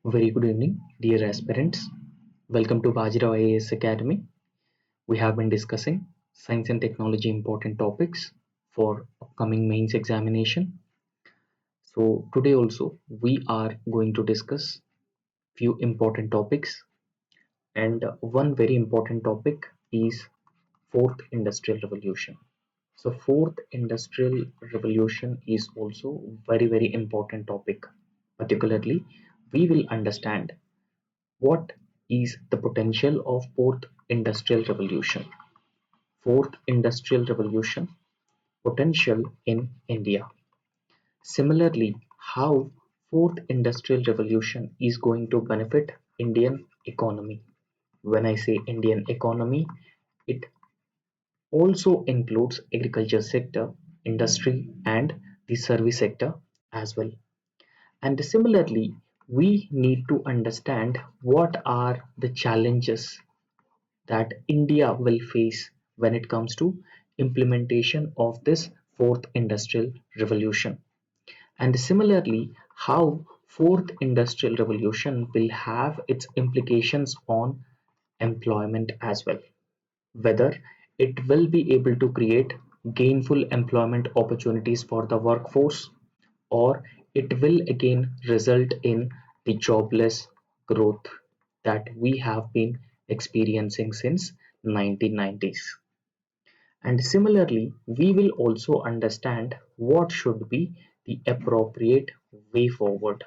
Very good evening, dear aspirants. Welcome to Bajirao IAS Academy. We have been discussing science and technology important topics for upcoming mains examination. So today also we are going to discuss few important topics, and one very important topic is fourth industrial revolution. So fourth industrial revolution is also very important topic. Particularly, we will understand what is the potential of fourth industrial revolution? Fourth industrial revolution potential in India. Similarly, how fourth industrial revolution is going to benefit Indian economy. When I say Indian economy, it also includes agriculture sector, industry and the service sector as well. And similarly, we need to understand what are the challenges that India will face when it comes to implementation of this fourth industrial revolution. And similarly, how fourth industrial revolution will have its implications on employment as well. Whether it will be able to create gainful employment opportunities for the workforce, or it will again result in the jobless growth that we have been experiencing since 1990s. And similarly, we will also understand what should be the appropriate way forward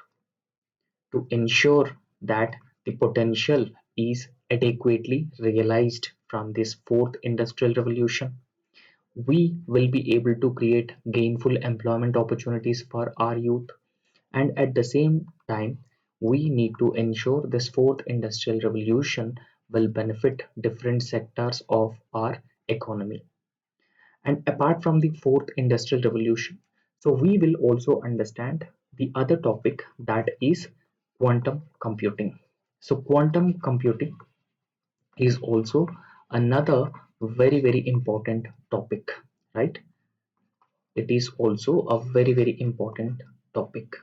to ensure that the potential is adequately realized from this fourth industrial revolution. We will be able to create gainful employment opportunities for our youth, and at the same time we need to ensure this fourth industrial revolution will benefit different sectors of our economy. And apart from the fourth industrial revolution, so we will also understand the other topic, that is quantum computing. So quantum computing is also another very important topic, right? It is also a very important topic.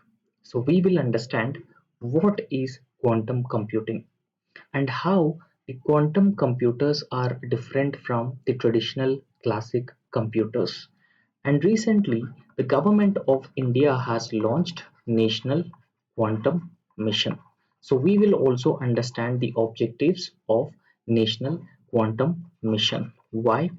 So we will understand what is quantum computing and how the quantum computers are different from the traditional classic computers. And recently, the government of India has launched National Quantum Mission. So we will also understand the objectives of National Quantum Mission. Why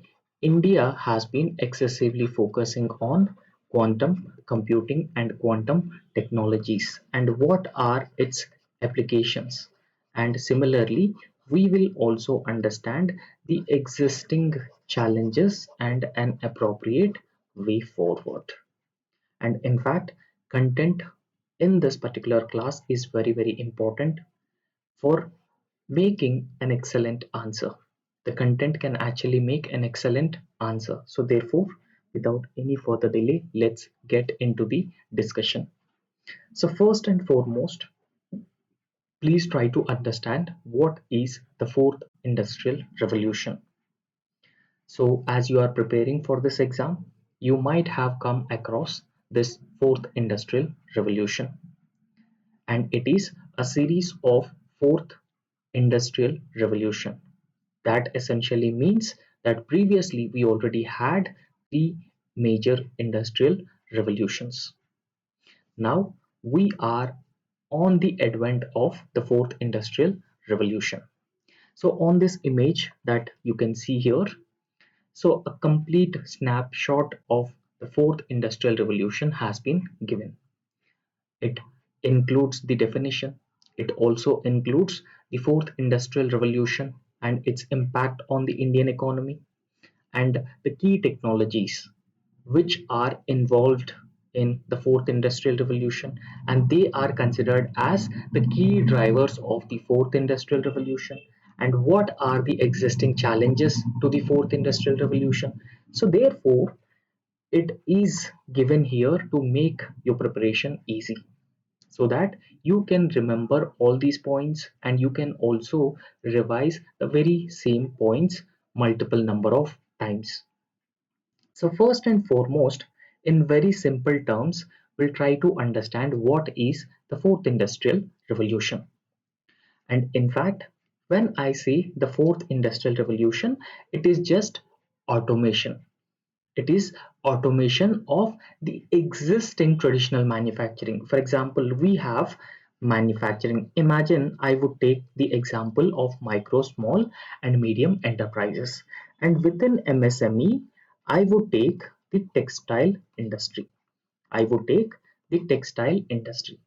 India has been excessively focusing on quantum computing and quantum technologies, and what are its applications. And similarly, we will also understand the existing challenges and an appropriate way forward. And in fact, content in this particular class is very important for making an excellent answer. The content can actually make an excellent answer. So therefore, without any further delay, let's get into the discussion. So first and foremost, please try to understand what is the fourth industrial revolution. So as you are preparing for this exam, you might have come across this fourth industrial revolution, and it is a series of fourth industrial revolution. That essentially means that previously we already had the major industrial revolutions. Now we are on the advent of the fourth industrial revolution. So on this image that you can see here, so a complete snapshot of the fourth industrial revolution has been given. It includes the definition. It also includes the fourth industrial revolution and its impact on the Indian economy, and the key technologies which are involved in the fourth industrial revolution, and they are considered as the key drivers of the fourth industrial revolution, and what are the existing challenges to the fourth industrial revolution. So therefore, it is given here to make your preparation easy, so that you can remember all these points and you can also revise the very same points multiple number of times. So first and foremost, in very simple terms, we'll try to understand what is the fourth industrial revolution. And in fact, when I say the fourth industrial revolution, it is just automation. It is automation of the existing traditional manufacturing. For example, we have manufacturing. Imagine I would take the example of micro, small, and medium enterprises. And within MSME, I would take the textile industry. I would take the textile industry.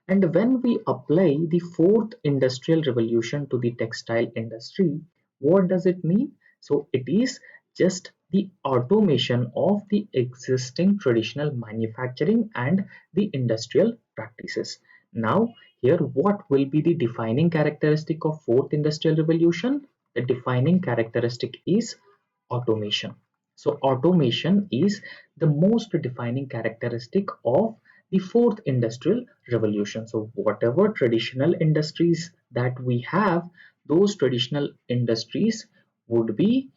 And when we apply the fourth industrial revolution to the textile industry, what does it mean? So it is just the automation of the existing traditional manufacturing and the industrial practices. Now, here what will be the defining characteristic of fourth industrial revolution? The defining characteristic is automation. So automation is the most defining characteristic of the fourth industrial revolution. So whatever traditional industries that we have, those traditional industries would be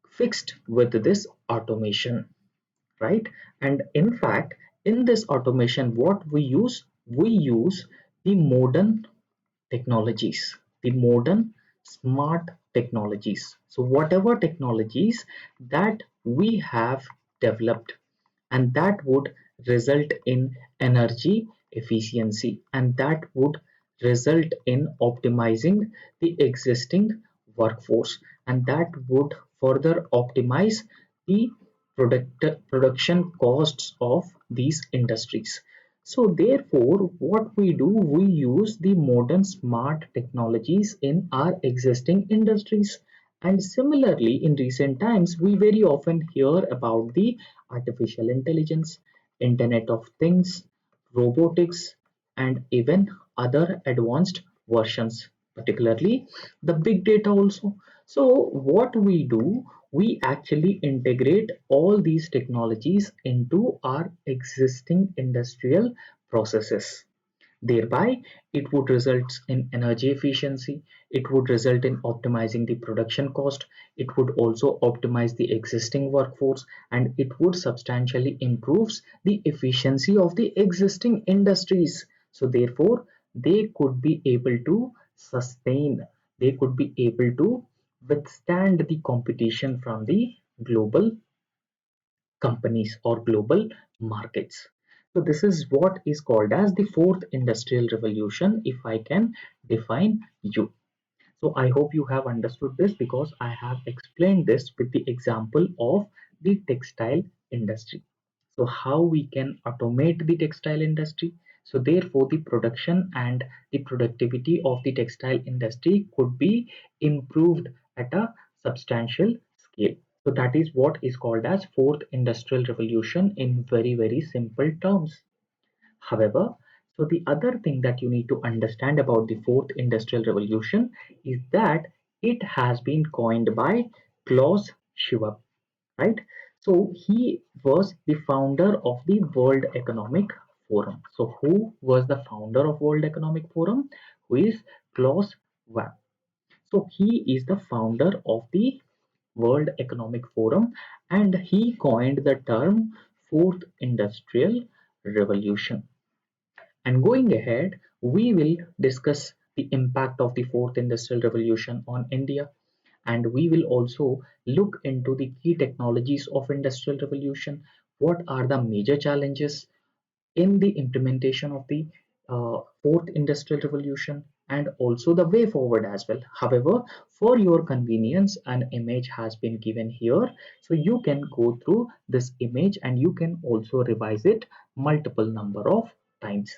fixed with this automation, right? And in fact, in this automation, what we use the modern technologies, the modern smart technologies. So whatever technologies that we have developed, and that would result in energy efficiency, and that would result in optimizing the existing workforce, and that would further optimize the production costs of these industries. So therefore, what we do, we use the modern smart technologies in our existing industries. And similarly, in recent times, we very often hear about the artificial intelligence, Internet of Things, robotics, and even other advanced versions, particularly the big data also. So what we do, we actually integrate all these technologies into our existing industrial processes. Thereby, it would result in energy efficiency, it would result in optimizing the production cost, it would also optimize the existing workforce, and it would substantially improves the efficiency of the existing industries. So therefore, they could be able to sustain, they could be able to withstand the competition from the global companies or global markets. So this is what is called as the fourth industrial revolution, if I can define you. So I hope you have understood this, because I have explained this with the example of the textile industry. So how we can automate the textile industry. So therefore the production and the productivity of the textile industry could be improved at a substantial scale. So that is what is called as fourth industrial revolution in very simple terms. However, so the other thing that you need to understand about the fourth industrial revolution is that it has been coined by Klaus Schwab, right? So he was the founder of the World Economic Forum. So who was the founder of World Economic Forum? Who is Klaus Schwab? So he is the founder of the World Economic Forum, and he coined the term fourth industrial revolution. And going ahead, we will discuss the impact of the fourth industrial revolution on India, and we will also look into the key technologies of industrial revolution. What are the major challenges in the implementation of the fourth industrial revolution, and also the way forward as well. However, for your convenience, an image has been given here, so you can go through this image and you can also revise it multiple number of times.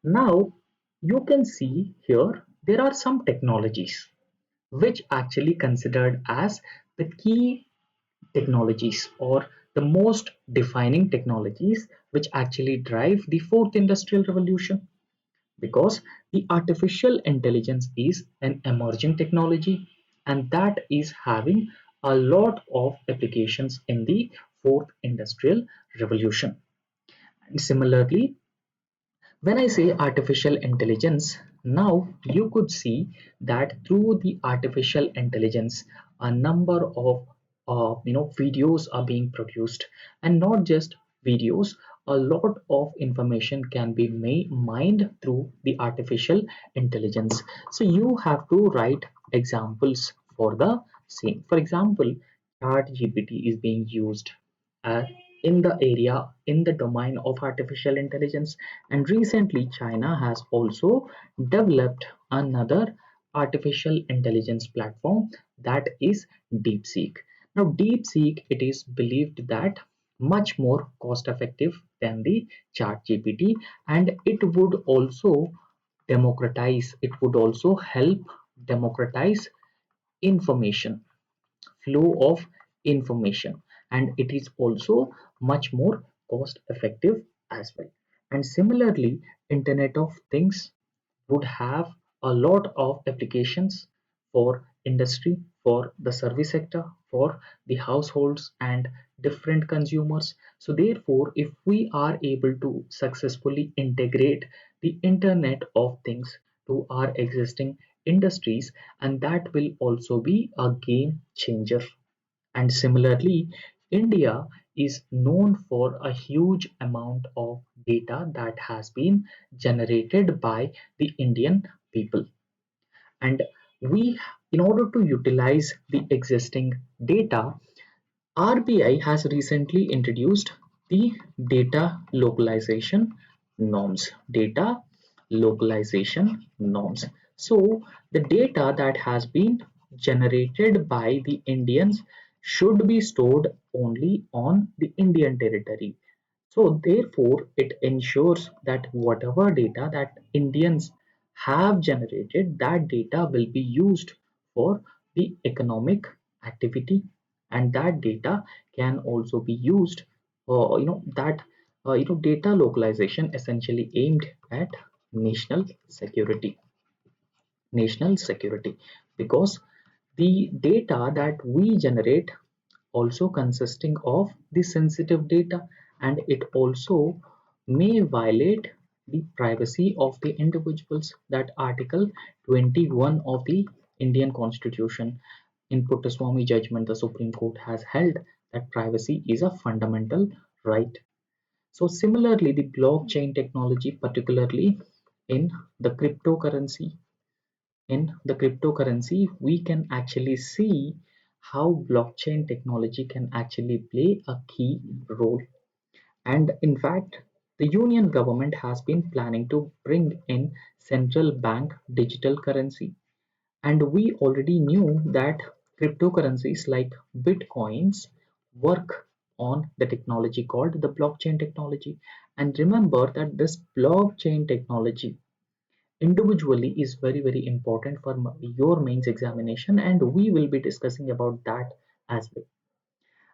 Now, you can see here there are some technologies which actually considered as the key technologies, or the most defining technologies which actually drive the fourth industrial revolution, because the artificial intelligence is an emerging technology, and that is having a lot of applications in the fourth industrial revolution. And similarly, when I say artificial intelligence, now you could see that through the artificial intelligence, a number of videos are being produced, and not just videos. a lot of information can be mined through the artificial intelligence. So you have to write examples for the same. For example, ChatGPT is being used uh, in the area, in the domain of artificial intelligence, and recently China has also developed another artificial intelligence platform, that is DeepSeek. Now DeepSeek, it is believed that much more cost effective than the ChatGPT, and it would also it would also help democratize information, flow of information, and it is also much more cost effective as well. And similarly, Internet of Things would have a lot of applications for industry, for the service sector, for the households and different consumers. So therefore, if we are able to successfully integrate the Internet of Things to our existing industries, and that will also be a game changer. And similarly, India is known for a huge amount of data that has been generated by the Indian people. And we, in order to utilize the existing data, RBI has recently introduced the data localization norms. Data localization norms. So the data that has been generated by the Indians should be stored only on the Indian territory. So therefore, it ensures that whatever data that Indians have generated, that data will be used for the economic activity, and that data can also be used, that data localization essentially aimed at national security, national security, because the data that we generate also consisting of the sensitive data, and it also may violate the privacy of the individuals. That article 21 of the Indian Constitution, in Puttaswamy judgment, the Supreme Court has held that privacy is a fundamental right. So similarly, the blockchain technology, particularly in the cryptocurrency, we can actually see how blockchain technology can actually play a key role. And in fact, the union government has been planning to bring in central bank digital currency. And we already knew that cryptocurrencies like bitcoins work on the technology called the blockchain technology. And remember that this blockchain technology individually is very important for your mains examination, and we will be discussing about that as well.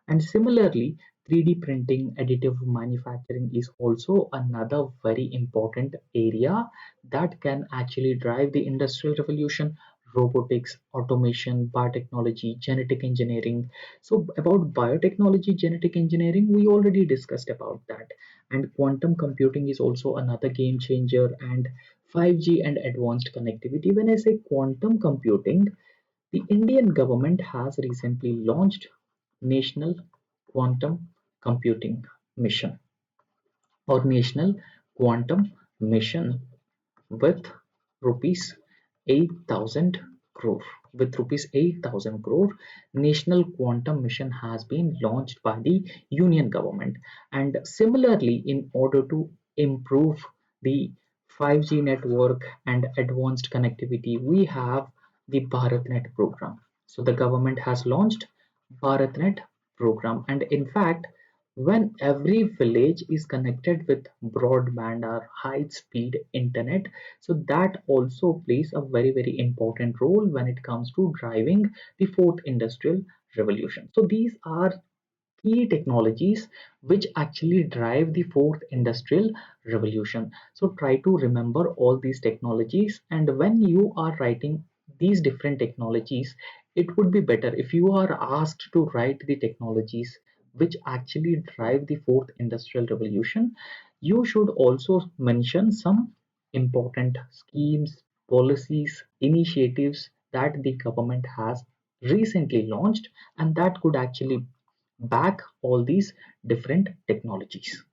And similarly, 3D printing, additive manufacturing is also another very important area that can actually drive the industrial revolution. Robotics, automation, biotechnology, genetic engineering. So about biotechnology, genetic engineering, we already discussed about that. And quantum computing is also another game changer, and 5G and advanced connectivity. When I say quantum computing, the Indian government has recently launched National Quantum Computing Mission, or National Quantum Mission, with rupees 8,000 crore. With rupees 8,000 crore, National Quantum Mission has been launched by the Union government. And similarly, in order to improve the 5G network and advanced connectivity, we have the BharatNet program. So the government has launched BharatNet program, and in fact, when every village is connected with broadband or high speed internet, so that also plays a very important role when it comes to driving the fourth industrial revolution. So these are key technologies which actually drive the fourth industrial revolution. So try to remember all these technologies, and when you are writing these different technologies, it would be better if you are asked to write the technologies which actually drive the fourth industrial revolution. You should also mention some important schemes, policies, initiatives that the government has recently launched, and that could actually back all these different technologies.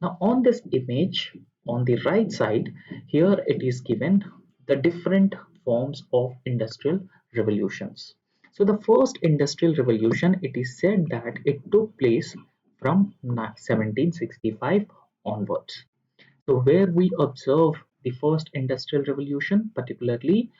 Now on this image on the right side, here it is given the different forms of industrial revolutions. So the first industrial revolution, it is said that it took place from 1765 onwards. So where we observe the first industrial revolution, particularly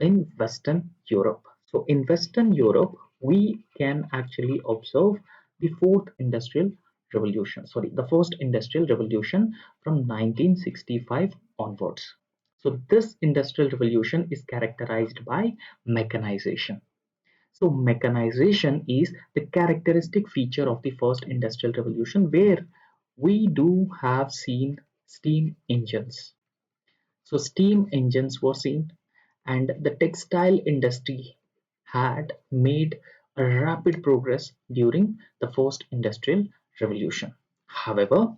in Western Europe. So in Western Europe, we can actually observe the fourth industrial revolution, sorry, the first industrial revolution from 1965 onwards. So this industrial revolution is characterized by mechanization. So mechanization is the characteristic feature of the first industrial revolution, where we do have seen steam engines. So steam engines were seen, and the textile industry had made a rapid progress during the first industrial revolution. However,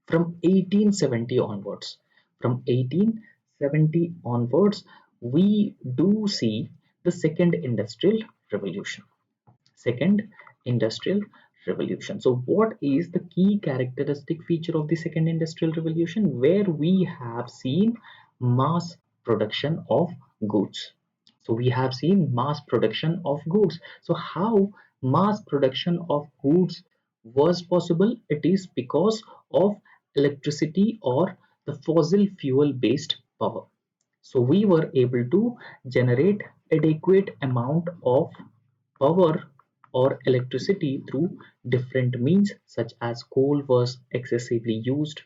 from 1870 onwards, from 1870 onwards, we do see the second industrial revolution. Second industrial revolution. So what is the key characteristic feature of the second industrial revolution? Where we have seen mass production of goods. So we have seen mass production of goods. So how mass production of goods was possible? It is because of electricity or the fossil fuel based power. So we were able to generate adequate amount of power or electricity through different means, such as coal was excessively used,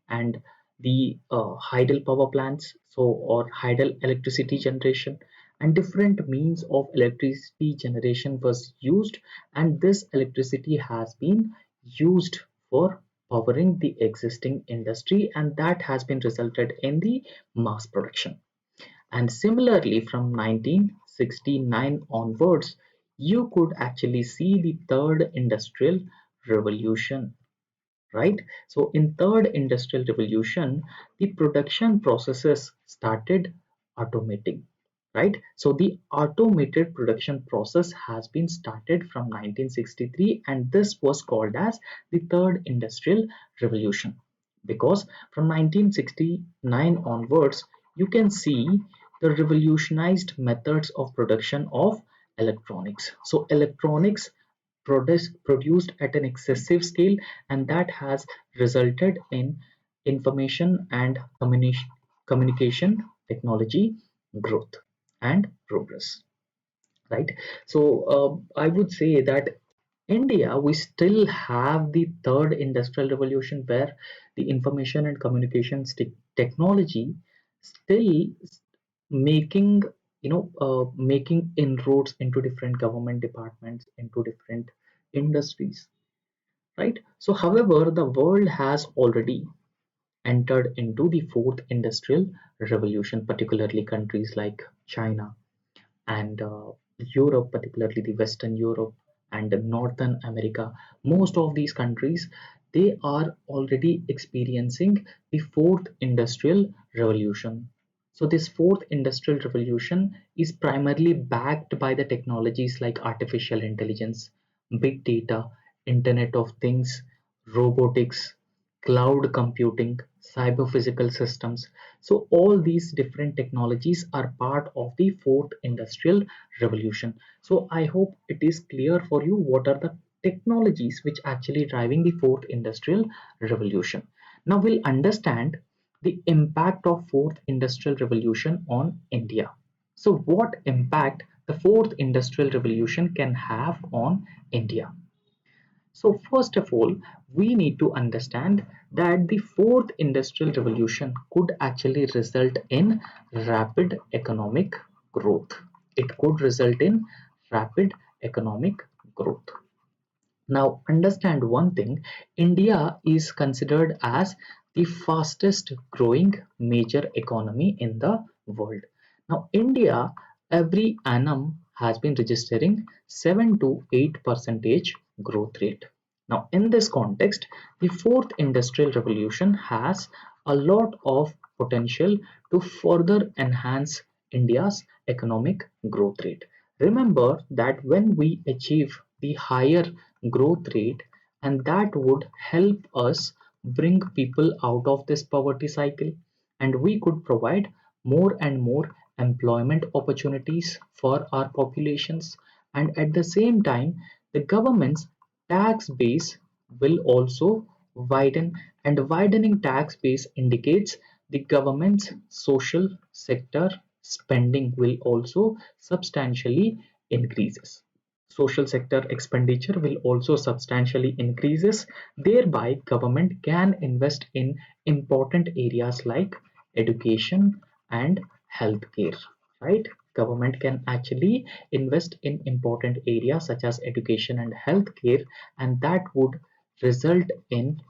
and the hydel power plants, so or hydel electricity generation, and different means of electricity generation was used, and this electricity has been used for powering the existing industry, and that has been resulted in the mass production. And similarly, from 1969 onwards, you could actually see the third industrial revolution, right? So in third industrial revolution, the production processes started automating, right? So the automated production process has been started from 1963, and this was called as the third industrial revolution, because from 1969 onwards, you can see the revolutionized methods of production of electronics. So electronics produced at an excessive scale, and that has resulted in information and communication technology growth and progress, right? So I would say that India, we still have the third industrial revolution, where the information and communications technology still making, making inroads into different government departments, into different industries, right? So however, the world has already entered into the fourth industrial revolution, particularly countries like China and Europe, particularly the Western Europe and the Northern America. Most of these countries, they are already experiencing the fourth industrial revolution. So this fourth industrial revolution is primarily backed by the technologies like artificial intelligence, big data, Internet of Things, robotics, cloud computing, cyber physical systems. So all these different technologies are part of the fourth industrial revolution. So I hope it is clear for you what are the technologies which actually driving the fourth industrial revolution. Now we'll understand the impact of fourth industrial revolution on India. So what impact the fourth industrial revolution can have on India? So first of all, we need to understand that the fourth industrial revolution could actually result in rapid economic growth. It could result in rapid economic growth. Now understand one thing, India is considered as the fastest growing major economy in the world. Now India every annum has been registering 7 to 8 percentage growth rate. Now in this context, the fourth industrial revolution has a lot of potential to further enhance India's economic growth rate. Remember that when we achieve the higher growth rate, and that would help us bring people out of this poverty cycle, and we could provide more and more employment opportunities for our populations. And at the same time, the government's tax base will also widen, and widening tax base indicates the government's social sector spending will also substantially increases. Social sector expenditure will also substantially increases. Thereby, government can invest in important areas like education and healthcare. Right? Government can actually invest in important areas such as education and healthcare, and that would result in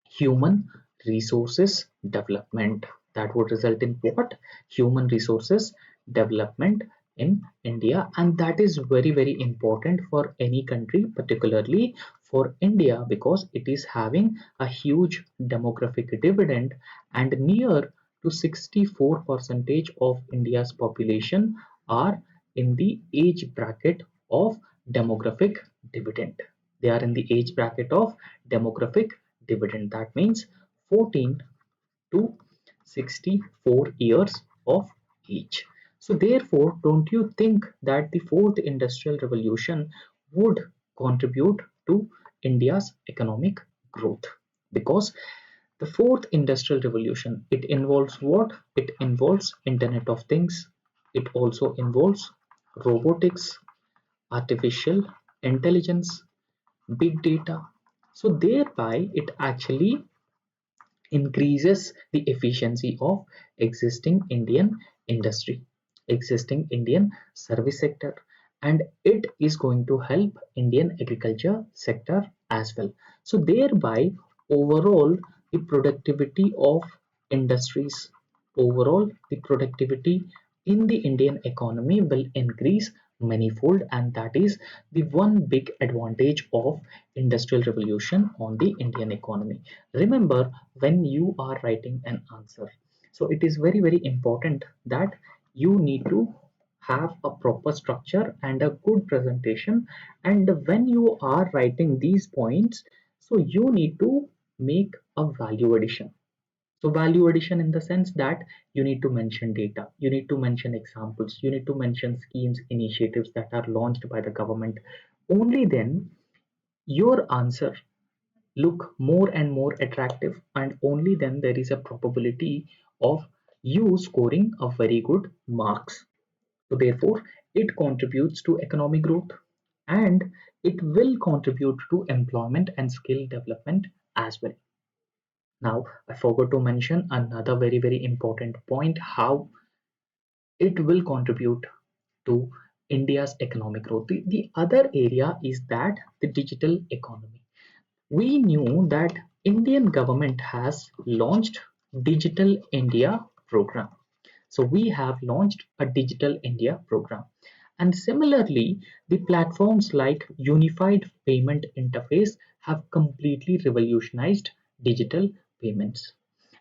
human resources development. That would result in what? Human resources development in India, and that is very, very important for any country, particularly for India, because it is having a huge demographic dividend, and near to 64 percentage of India's population are in the age bracket of demographic dividend. They are in the age bracket of demographic dividend. That means 14 to 64 years of age. So therefore, don't you think that the fourth industrial revolution would contribute to India's economic growth? Because the fourth industrial revolution, it involves what? It involves Internet of Things. It also involves robotics, artificial intelligence, big data. So thereby it actually increases the efficiency of existing Indian industry, existing Indian service sector, and it is going to help Indian agriculture sector as well. So thereby overall the productivity of industries, overall the productivity in the Indian economy will increase manifold, and that is the one big advantage of industrial revolution on the Indian economy. Remember, when you are writing an answer, so it is very, very important that you need to have a proper structure and a good presentation. And when you are writing these points, so you need to make a value addition. So value addition in the sense that you need to mention data, you need to mention examples, you need to mention schemes, initiatives that are launched by the government. Only then your answer look more and more attractive, and only then there is a probability of you scoring a very good marks. So therefore it contributes to economic growth, and it will contribute to employment and skill development as well. Now I forgot to mention another very, very important point, how it will contribute to India's economic growth. The other area is that the digital economy. We knew that Indian government has launched Digital India program. So we have launched a Digital India program. And similarly, the platforms like Unified Payment Interface have completely revolutionized digital payments.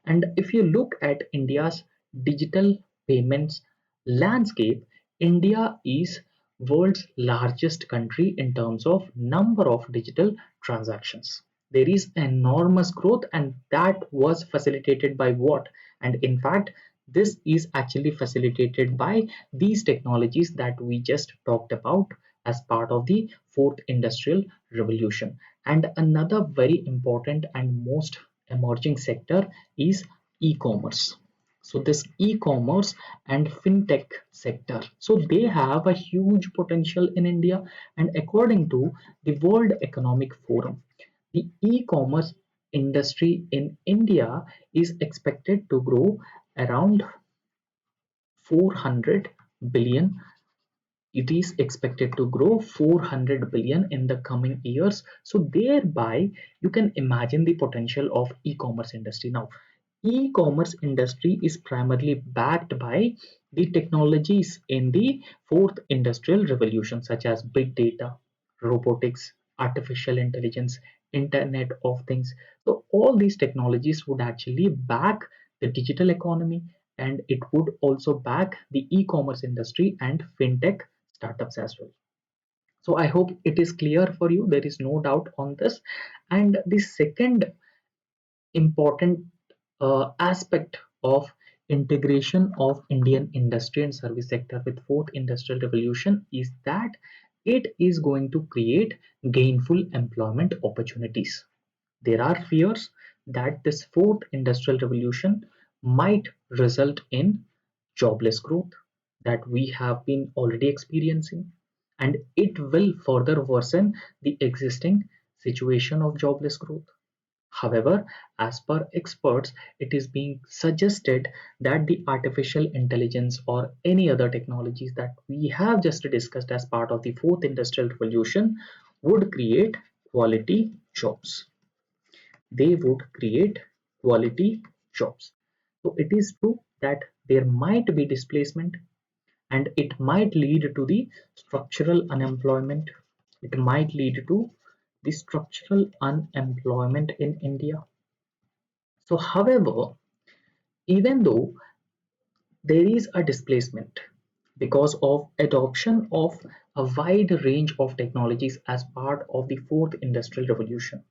And if you look at India's digital payments landscape, India is world's largest country in terms of number of digital transactions. There is enormous growth, and that was facilitated by what? And in fact, this is actually facilitated by these technologies that we just talked about as part of the fourth industrial revolution. And another very important and most emerging sector is e-commerce. So this e-commerce and fintech sector, so they have a huge potential in India. And according to the World Economic Forum, the e-commerce industry in India is expected to grow around 400 billion. It is expected to grow 400 billion in the coming years. So thereby you can imagine the potential of e-commerce industry. Now e-commerce industry is primarily backed by the technologies in the fourth industrial revolution, such as big data, robotics, artificial intelligence, Internet of Things. So all these technologies would actually back the digital economy, and it would also back the e-commerce industry and fintech startups as well. So I hope it is clear for you. There is no doubt on this. And the second important aspect of integration of Indian industry and service sector with fourth industrial revolution is that it is going to create gainful employment opportunities. There are fears that this fourth industrial revolution might result in jobless growth that we have been already experiencing, and it will further worsen the existing situation of jobless growth. However, as per experts, it is being suggested that the artificial intelligence or any other technologies that we have just discussed as part of the fourth industrial revolution would create quality jobs. They would create quality jobs. So it is true that there might be displacement and it might lead to the structural unemployment. It might lead to the structural unemployment in India. So, however, even though there is a displacement because of adoption of a wide range of technologies as part of the fourth industrial revolution,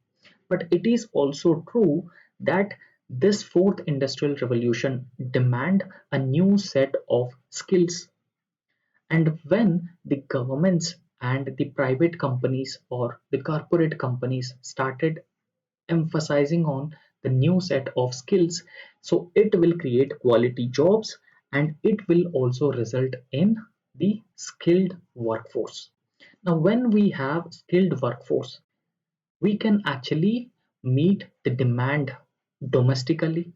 but it is also true that this fourth industrial revolution demand a new set of skills, and when the governments and the private companies or the corporate companies started emphasizing on the new set of skills, so it will create quality jobs and it will also result in the skilled workforce. Now when we have skilled workforce, we can actually meet the demand domestically,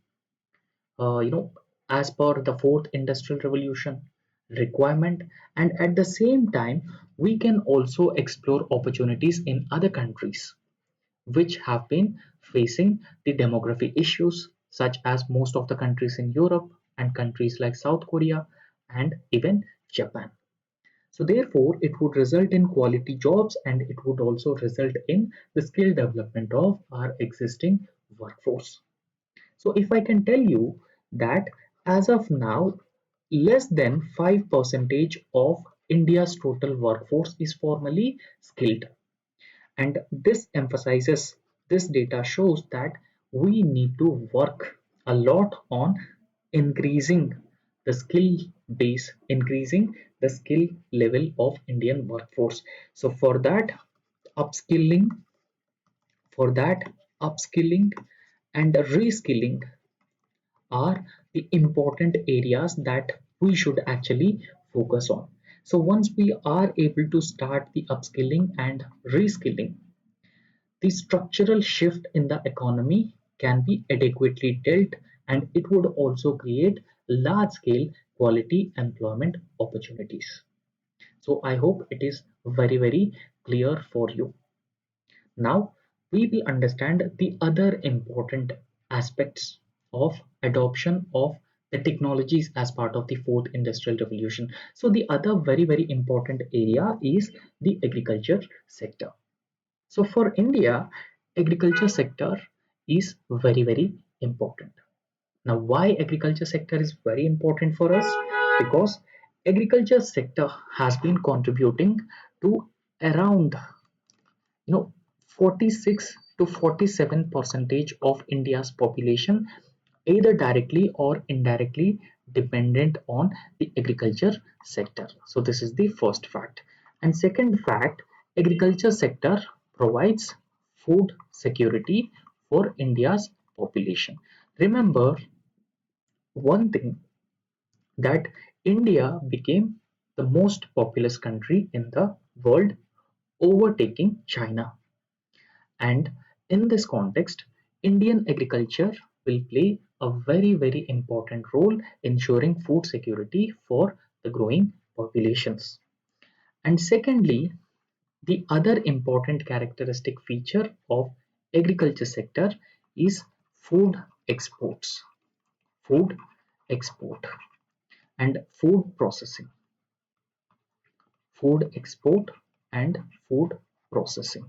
you know, as per the fourth industrial revolution requirement, and at the same time we can also explore opportunities in other countries which have been facing the demography issues, such as most of the countries in Europe and countries like South Korea and even Japan. So therefore, it would result in quality jobs and it would also result in the skill development of our existing workforce. So if I can tell you that as of now, less than 5% of India's total workforce is formally skilled. And this data shows that we need to work a lot on increasing the skill base, increasing the skill level of Indian workforce. So upskilling, for that, upskilling and reskilling are the important areas that we should actually focus on. So once we are able to start the upskilling and reskilling, the structural shift in the economy can be adequately dealt, and it would also create large scale quality employment opportunities. So I hope it is very clear for you. Now we will understand the other important aspects of adoption of the technologies as part of the fourth industrial revolution. So the other very important area is the agriculture sector. So for India, agriculture sector is very important. Now why agriculture sector is very important for us? Because agriculture sector has been contributing to around, you know, 46 to 47 percentage of India's population, either directly or indirectly dependent on the agriculture sector. So this is the first fact. And second fact, agriculture sector provides food security for India's population. Remember one thing, that India became the most populous country in the world, overtaking China. And in this context, Indian agriculture will play a very important role ensuring food security for the growing populations. And secondly, the other important characteristic feature of agriculture sector is food exports, food export and food processing, food export and food processing.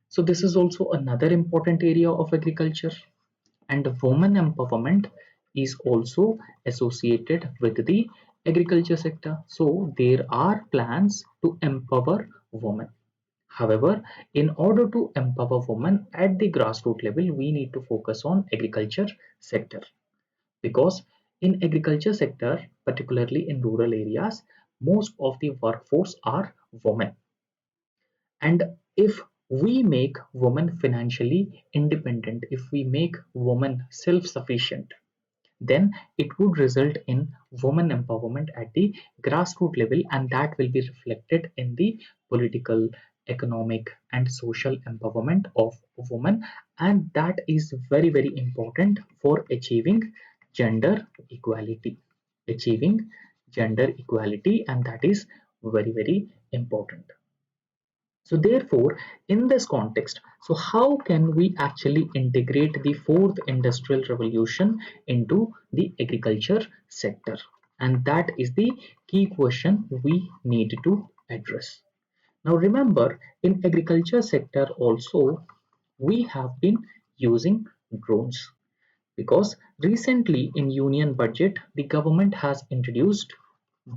So this is also another important area of agriculture, and women empowerment is also associated with the agriculture sector. So there are plans to empower women. However, in order to empower women at the grassroots level, we need to focus on agriculture sector, because in agriculture sector, particularly in rural areas, most of the workforce are women. And if we make women financially independent, if we make women self-sufficient, then it would result in women empowerment at the grassroots level, and that will be reflected in the political, economic, and social empowerment of women. And that is very, very important for achieving gender equality. Achieving gender equality, and that is very, very important. So therefore, in this context, so how can we actually integrate the fourth industrial revolution into the agriculture sector? And that is the key question we need to address. Now remember, in agriculture sector also, we have been using drones, because recently in union budget, the government has introduced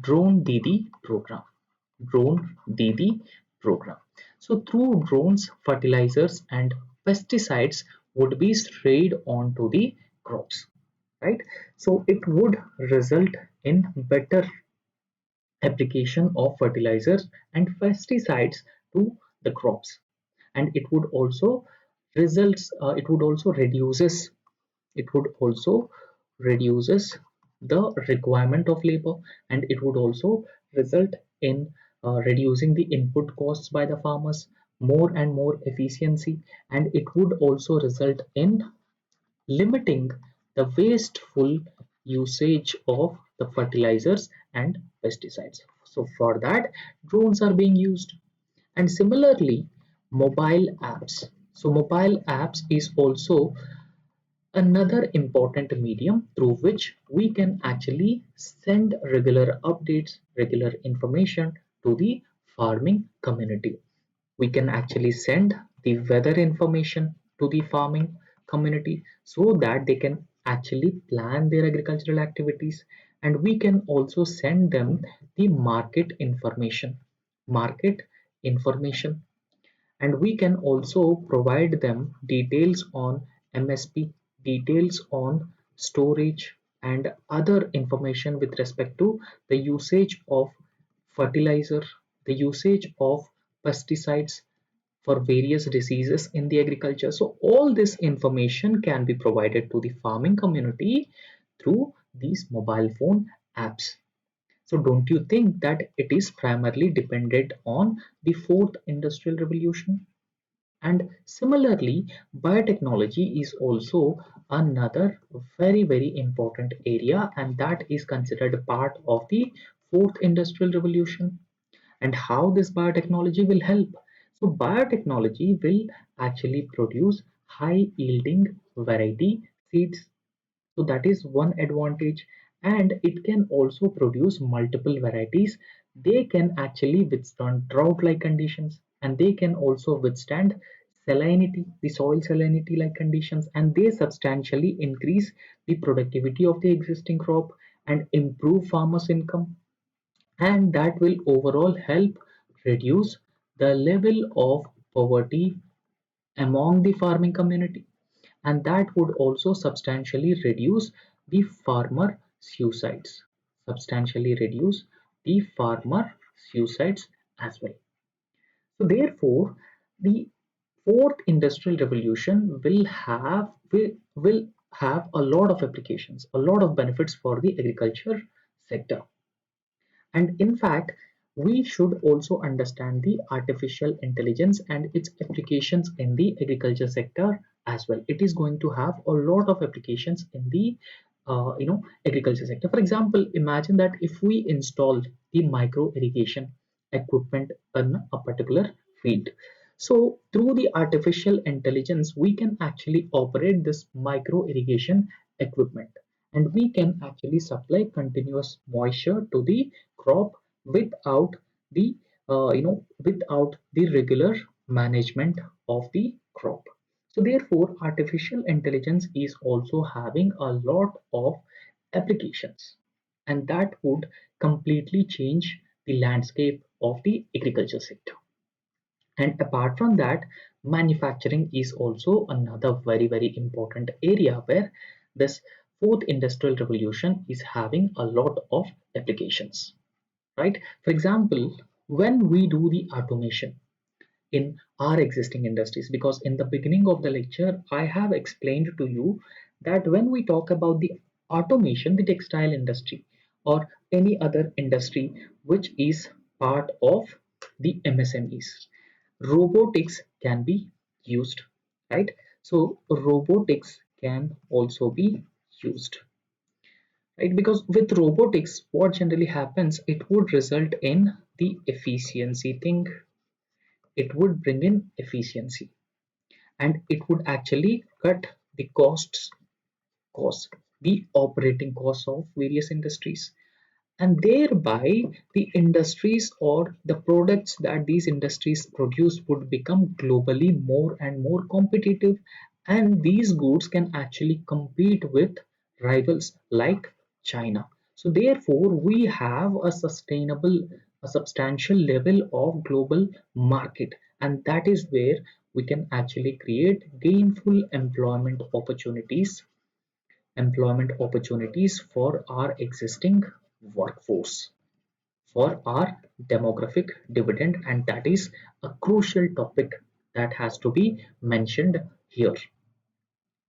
drone Didi program. Drone Didi program. So through drones, fertilizers and pesticides would be sprayed onto the crops, right? So it would result in better application of fertilizers and pesticides to the crops, and it would also results. It would also reduces. It would also reduces the requirement of labor, and it would also result in reducing the input costs by the farmers, more and more efficiency, and it would also result in limiting the wasteful usage of the fertilizers and pesticides. So for that, drones are being used. And similarly, mobile apps. So mobile apps is also another important medium through which we can actually send regular updates, regular information to the farming community. We can actually send the weather information to the farming community so that they can actually plan their agricultural activities, and we can also send them the market information, and we can also provide them details on MSP, details on storage, and other information with respect to the usage of fertilizer, the usage of pesticides for various diseases in the agriculture. So all this information can be provided to the farming community through these mobile phone apps. So don't you think that it is primarily dependent on the fourth industrial revolution? And similarly, biotechnology is also another very, very important area, and that is considered part of the fourth industrial revolution. And how this biotechnology will help? So biotechnology will actually produce high yielding variety seeds. So that is one advantage, and it can also produce multiple varieties. They can actually withstand drought like conditions, and they can also withstand salinity, the soil salinity like conditions, and they substantially increase the productivity of the existing crop and improve farmers' income, and that will overall help reduce the level of poverty among the farming community, and that would also substantially reduce the farmer suicides, substantially reduce the farmer suicides as well. So therefore, the fourth industrial revolution will have a lot of applications, a lot of benefits for the agriculture sector. And in fact, we should also understand the artificial intelligence and its applications in the agriculture sector as well. It is going to have a lot of applications in the agriculture sector. For example, imagine that if we install the micro irrigation equipment in a particular field. So through the artificial intelligence, we can actually operate this micro irrigation equipment, and we can actually supply continuous moisture to the crop without the without the regular management of the crop. So therefore, artificial intelligence is also having a lot of applications, and that would completely change the landscape of the agriculture sector. And apart from that, manufacturing is also another very important area where this fourth industrial revolution is having a lot of applications, right? For example, when we do the automation in our existing industries, because in the beginning of the lecture I have explained to you that when we talk about the automation, the textile industry or any other industry which is part of the MSMEs, robotics can be used, right? So robotics can also be used, right? Because with robotics what generally happens, it would result in the efficiency thing, it would bring in efficiency, and it would actually cut the costs, the operating costs of various industries, and thereby the industries or the products that these industries produce would become globally more and more competitive, and these goods can actually compete with rivals like China. So therefore we have a substantial level of global market, and that is where we can actually create gainful employment opportunities for our existing workforce, for our demographic dividend, and that is a crucial topic that has to be mentioned here.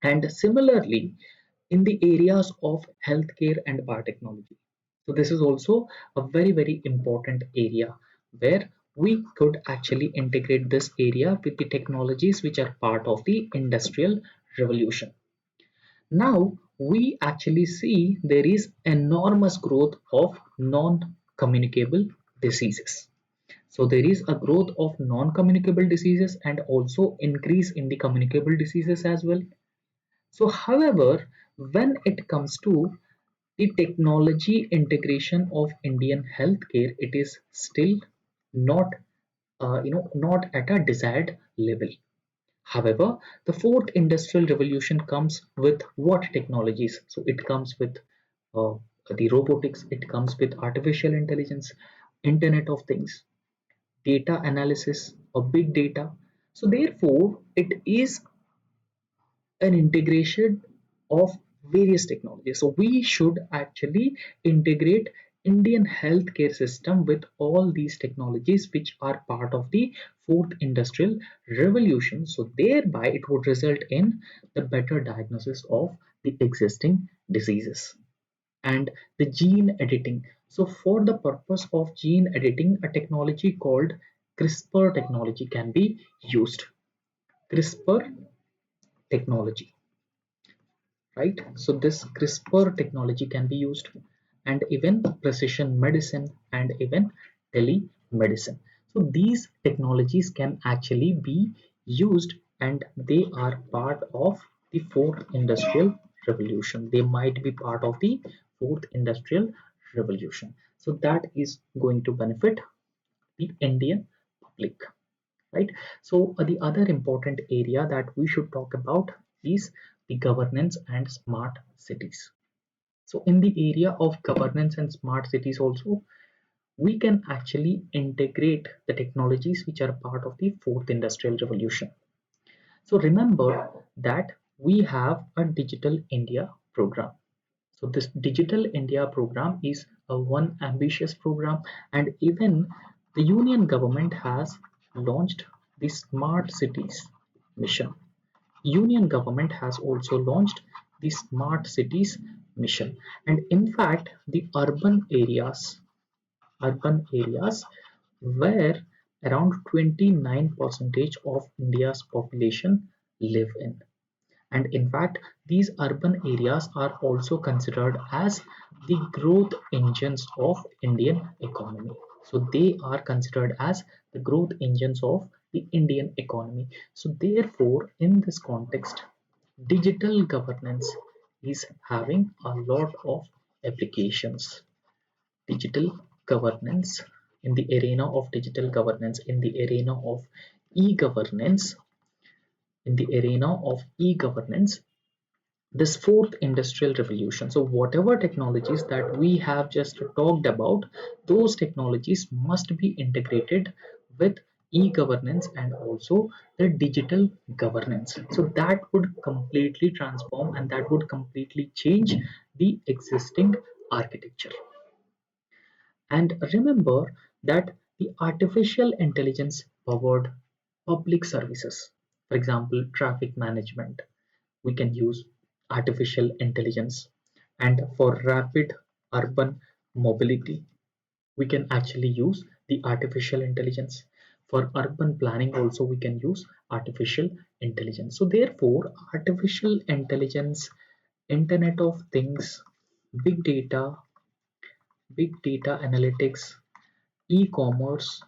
And similarly, in the areas of healthcare and biotechnology, so this is also a very important area where we could actually integrate this area with the technologies which are part of the industrial revolution. Now we actually see there is enormous growth of non-communicable diseases. So there is a growth of non-communicable diseases and also increase in the communicable diseases as well. So however, when it comes to the technology integration of Indian healthcare, it is still not not at a desired level. However, the fourth industrial revolution comes with what technologies? So it comes with uh, the robotics, it comes with artificial intelligence, Internet of Things, data analysis, or big data. So therefore, it is an integration of various technologies. So we should actually integrate Indian healthcare system with all these technologies which are part of the fourth industrial revolution. So thereby it would result in the better diagnosis of the existing diseases and the gene editing. So for the purpose of gene editing, a technology called CRISPR technology can be used. CRISPR technology, right? So this CRISPR technology can be used, and even precision medicine and even telemedicine. So these technologies can actually be used, and they are part of the fourth industrial revolution. They might be part of the fourth industrial revolution. So that is going to benefit the Indian public, right? So the other important area that we should talk about is the governance and smart cities. So in the area of governance and smart cities also, we can actually integrate the technologies which are part of the fourth industrial revolution. So remember that we have a digital India program. So this digital India program is a one ambitious program, and even the union government has launched the smart cities mission. Union government has also launched the smart cities mission, and in fact the urban areas where around 29 percentage of India's population live in. And in fact, these urban areas are also considered as the growth engines of Indian economy. So they are considered as the growth engines of the Indian economy. So therefore, in this context, digital governance is having a lot of applications. Digital governance, in the arena of digital governance, in the arena of e-governance, in the arena of e-governance, this fourth industrial revolution. So whatever technologies that we have just talked about, those technologies must be integrated with e-governance and also the digital governance. So that would completely transform and that would completely change the existing architecture. And remember that the artificial intelligence powered public services, for example, traffic management, we can use artificial intelligence. And for rapid urban mobility, we can actually use the artificial intelligence. For urban planning also we can use artificial intelligence. So therefore artificial intelligence, internet of things, big data, big data analytics, e-commerce,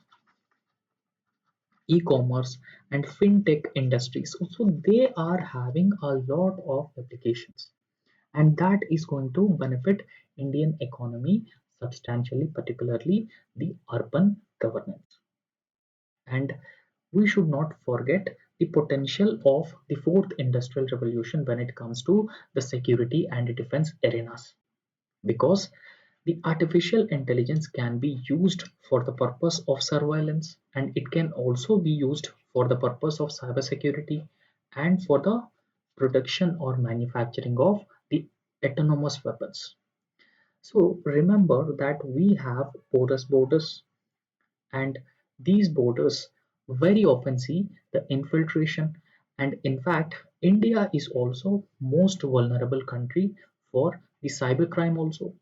e-commerce and fintech industries, so they are having a lot of applications, and that is going to benefit Indian economy substantially, particularly the urban governance. And we should not forget the potential of the fourth industrial revolution when it comes to the security and defense arenas, because the artificial intelligence can be used for the purpose of surveillance, and it can also be used for the purpose of cybersecurity and for the production or manufacturing of the autonomous weapons. So remember that we have porous borders, and these borders very often see the infiltration, and in fact India is also most vulnerable country for the cybercrime also.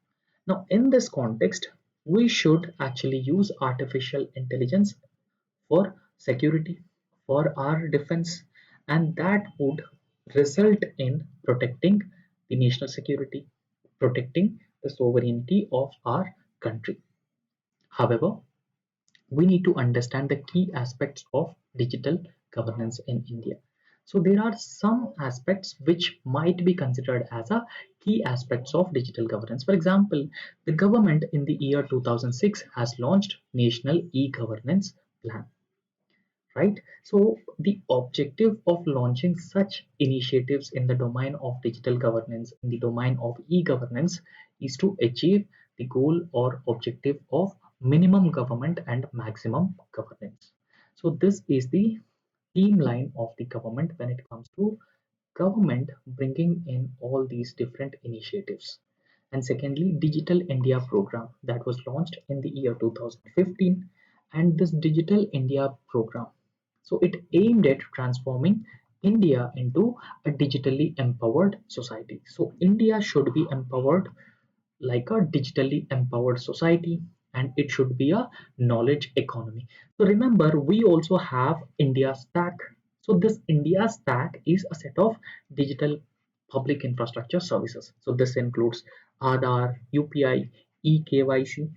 Now in this context we should actually use artificial intelligence for security, for our defense, and that would result in protecting the national security, protecting the sovereignty of our country. However, we need to understand the key aspects of digital governance in India. So there are some aspects which might be considered as a key aspects of digital governance. For example, the government in the year 2006 has launched National E-Governance Plan, right? So the objective of launching such initiatives in the domain of digital governance, in the domain of e-governance, is to achieve the goal or objective of minimum government and maximum governance. So this is the theme line of the government when it comes to government bringing in all these different initiatives. And secondly, Digital India program that was launched in the year 2015. And this Digital India program, so it aimed at transforming India into a digitally empowered society. So India should be empowered like a digitally empowered society, and it should be a knowledge economy. So remember, we also have India Stack. So this India Stack is a set of digital public infrastructure services. So this includes Aadhaar, UPI, eKYC,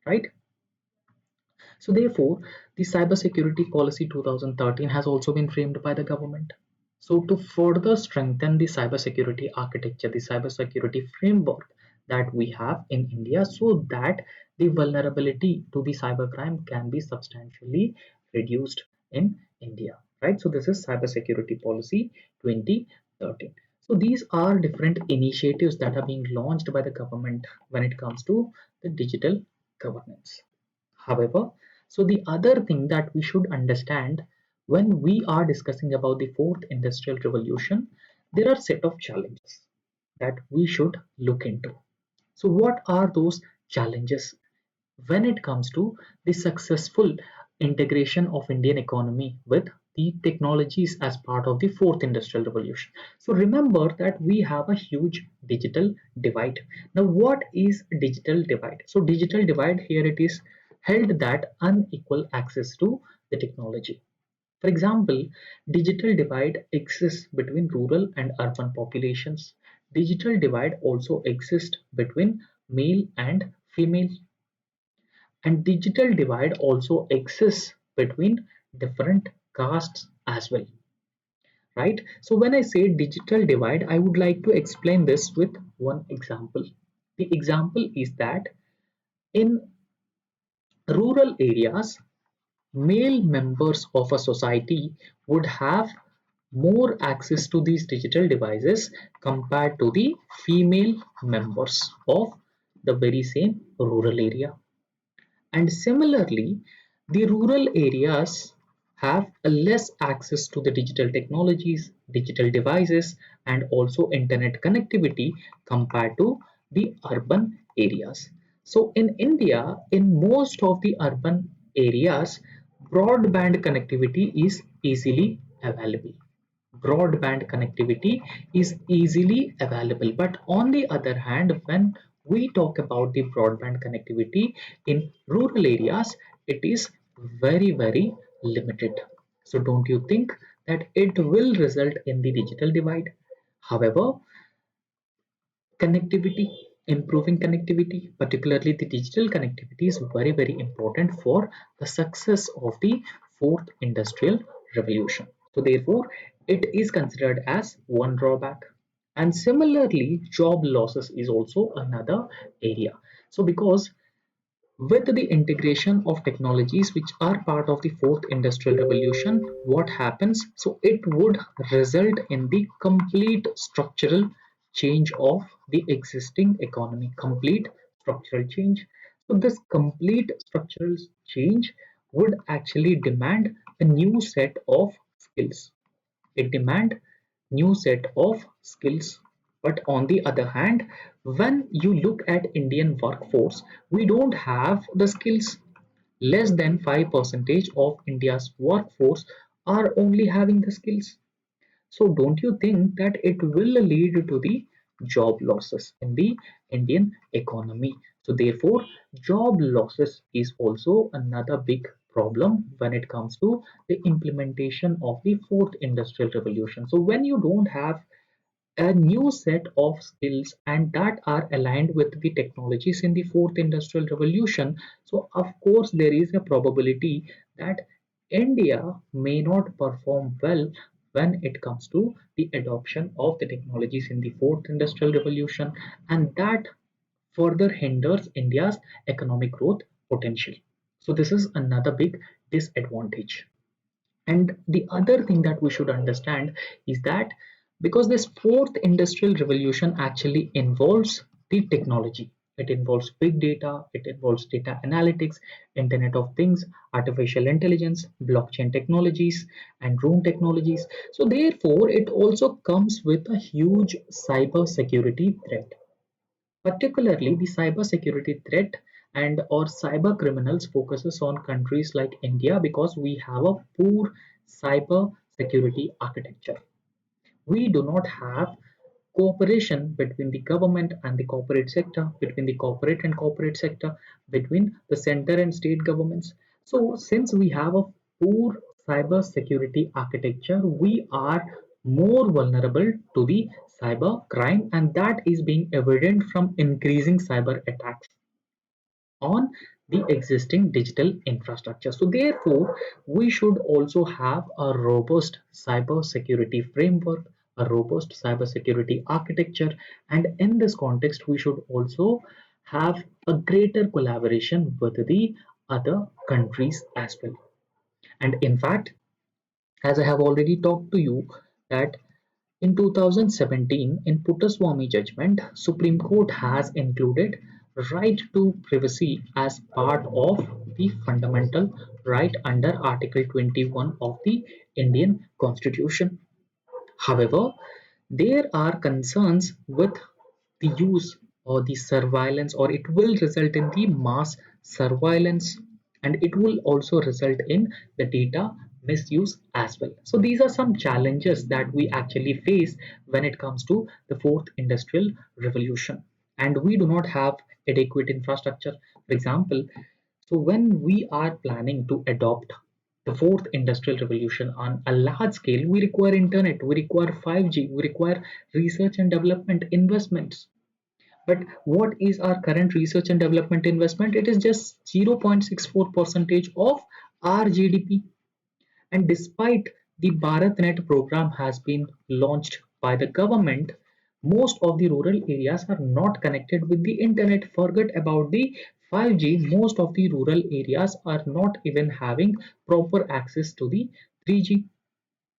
right? So therefore, the Cybersecurity Policy 2013 has also been framed by the government. So to further strengthen the cybersecurity architecture, the cybersecurity framework that we have in India, so that the vulnerability to the cybercrime can be substantially reduced in India, right? So this is Cybersecurity Policy 2013. So these are different initiatives that are being launched by the government when it comes to the digital governance. However, so the other thing that we should understand when we are discussing about the fourth industrial revolution, there are set of challenges that we should look into. So what are those challenges when it comes to the successful integration of Indian economy with the technologies as part of the fourth industrial revolution? So remember that we have a huge digital divide. Now what is digital divide? So digital divide, here it is held that unequal access to the technology. For example, digital divide exists between rural and urban populations. Digital divide also exists between male and female, and digital divide also exists between different castes as well, right? So when I say digital divide, I would like to explain this with one example. The example is that in rural areas, male members of a society would have more access to these digital devices compared to the female members of the very same rural area. And similarly, The rural areas have a less access to the digital technologies, digital devices, and also internet connectivity compared to the urban areas. So in India, in most of the urban areas, broadband connectivity is easily available. Broadband connectivity is easily available. But on the other hand, when we talk about the broadband connectivity in rural areas, it is very limited. So don't you think that it will result in the digital divide? However, connectivity, improving connectivity, particularly the digital connectivity, is very important for the success of the fourth industrial revolution. So therefore, it is considered as one drawback. And similarly, job losses is also another area. So because with the integration of technologies which are part of the fourth industrial revolution, what happens? So it would result in the complete structural change of the existing economy, complete structural change. So this complete structural change would actually demand a new set of skills. It demand new set of skills. But on the other hand, when you look at Indian workforce, we don't have the skills. Less than 5% of India's workforce are only having the skills. So don't you think that it will lead to the job losses in the Indian economy? So therefore, job losses is also another big problem when it comes to the implementation of the fourth industrial revolution. So when you don't have a new set of skills and that are aligned with the technologies in the fourth industrial revolution, so of course there is a probability that India may not perform well when it comes to the adoption of the technologies in the fourth industrial revolution, and that further hinders India's economic growth potential. So this is another big disadvantage. And the other thing that we should understand is that because this fourth industrial revolution actually involves the technology, it involves big data, it involves data analytics, Internet of Things, artificial intelligence, blockchain technologies, and drone technologies. So, therefore, it also comes with a huge cyber security threat, particularly the cybersecurity threat and or cyber criminals focuses on countries like India because we have a poor cyber security architecture. We do not have cooperation between the government and the corporate sector, between the corporate and corporate sector, between the center and state governments. So since we have a poor cyber security architecture, we are more vulnerable to the cyber crime, and that is being evident from increasing cyber attacks on the existing digital infrastructure. So therefore, we should also have a robust cyber security framework, a robust cyber security architecture, and in this context, we should also have a greater collaboration with the other countries as well. And in fact, as I have already talked to you, that in 2017, in Puttaswamy judgment, Supreme Court has included right to privacy as part of the fundamental right under Article 21 of the Indian Constitution. However, there are concerns with the use or the surveillance, or it will result in the mass surveillance, and it will also result in the data misuse as well. So these are some challenges that we actually face when it comes to the fourth industrial revolution, and we do not have adequate infrastructure. For example, so when we are planning to adopt the fourth industrial revolution on a large scale, we require internet, we require 5G, we require research and development investments. But what is our current research and development investment? It is just 0.64 percentage of our GDP. And despite the BharatNet program has been launched by the government, most of the rural areas are not connected with the internet. Forget about the 5G, most of the rural areas are not even having proper access to the 3G.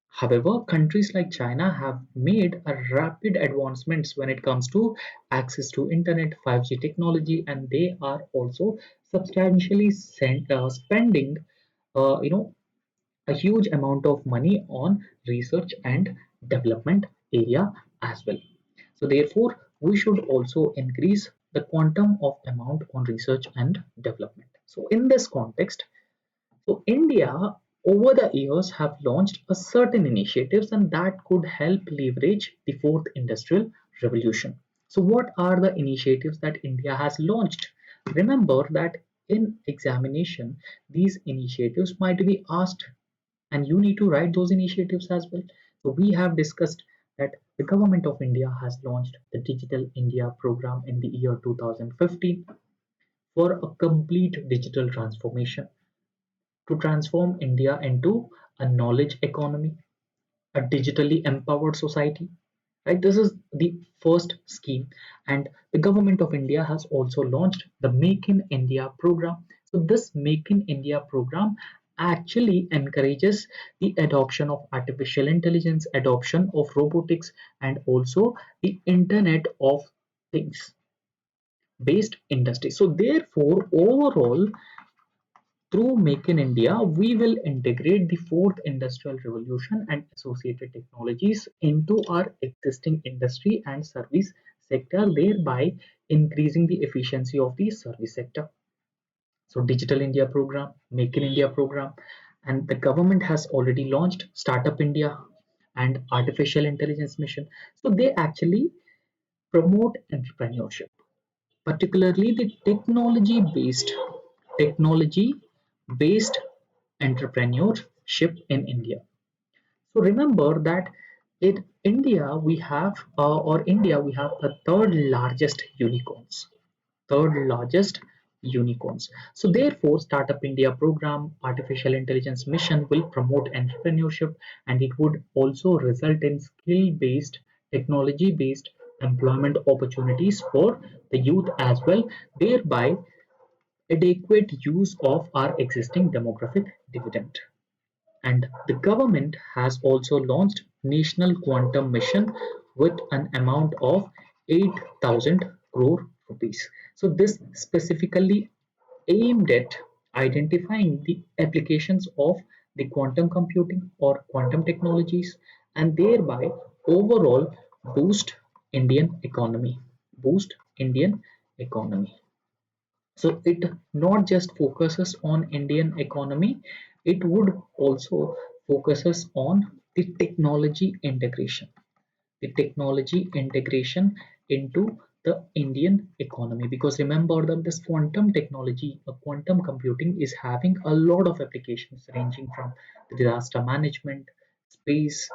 However, countries like China have made a rapid advancements when it comes to access to internet, 5G technology, and they are also substantially spending a huge amount of money on research and development area as well. So therefore, we should also increase the quantum of amount on research and development. So in this context, so India over the years have launched a certain initiatives and that could help leverage the fourth industrial revolution. So what are the initiatives that India has launched? Remember that in examination, these initiatives might be asked and you need to write those initiatives as well. So we have discussed that the government of India has launched the Digital India program in the year 2015 for a complete digital transformation to transform India into a knowledge economy, a digitally empowered society. Right, this is the first scheme, and the government of India has also launched the Make in India program. So this Make in India program actually encourages the adoption of artificial intelligence, adoption of robotics, and also the Internet of Things based industry. So therefore, overall, through Make in India, we will integrate the fourth industrial revolution and associated technologies into our existing industry and service sector, thereby increasing the efficiency of the service sector. So, Digital India program, Make in India program, and the government has already launched Startup India and Artificial Intelligence Mission. So, they actually promote entrepreneurship, particularly the technology based entrepreneurship in India. So remember that in India we have the third largest unicorns. So therefore, Startup India program, Artificial Intelligence Mission will promote entrepreneurship, and it would also result in skill-based, technology-based employment opportunities for the youth as well, thereby adequate use of our existing demographic dividend. And the government has also launched National Quantum Mission with an amount of 8,000 crore rupees. So this specifically aimed at identifying the applications of the quantum computing or quantum technologies and thereby overall boost Indian economy. Boost Indian economy. So it not just focuses on Indian economy, it would also focuses on the technology integration into the Indian economy. Because remember that this quantum technology, quantum computing is having a lot of applications ranging from disaster management, space,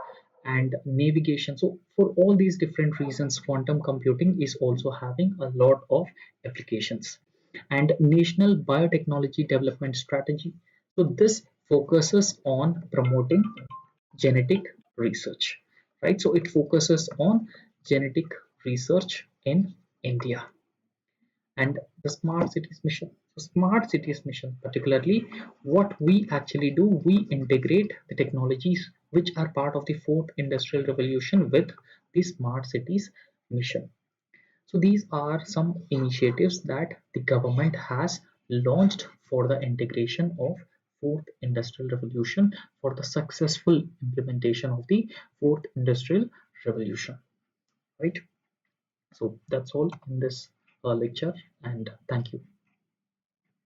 and navigation. So for all these different reasons, quantum computing is also having a lot of applications. And National Biotechnology Development Strategy. So this focuses on promoting genetic research, right? So it focuses on genetic research in India. And the smart cities mission. So smart cities mission, particularly what we actually do, we integrate the technologies which are part of the fourth industrial revolution with the smart cities mission. So these are some initiatives that the government has launched for the integration of fourth industrial revolution, for the successful implementation of the fourth industrial revolution, right? So that's all in this lecture, and thank you.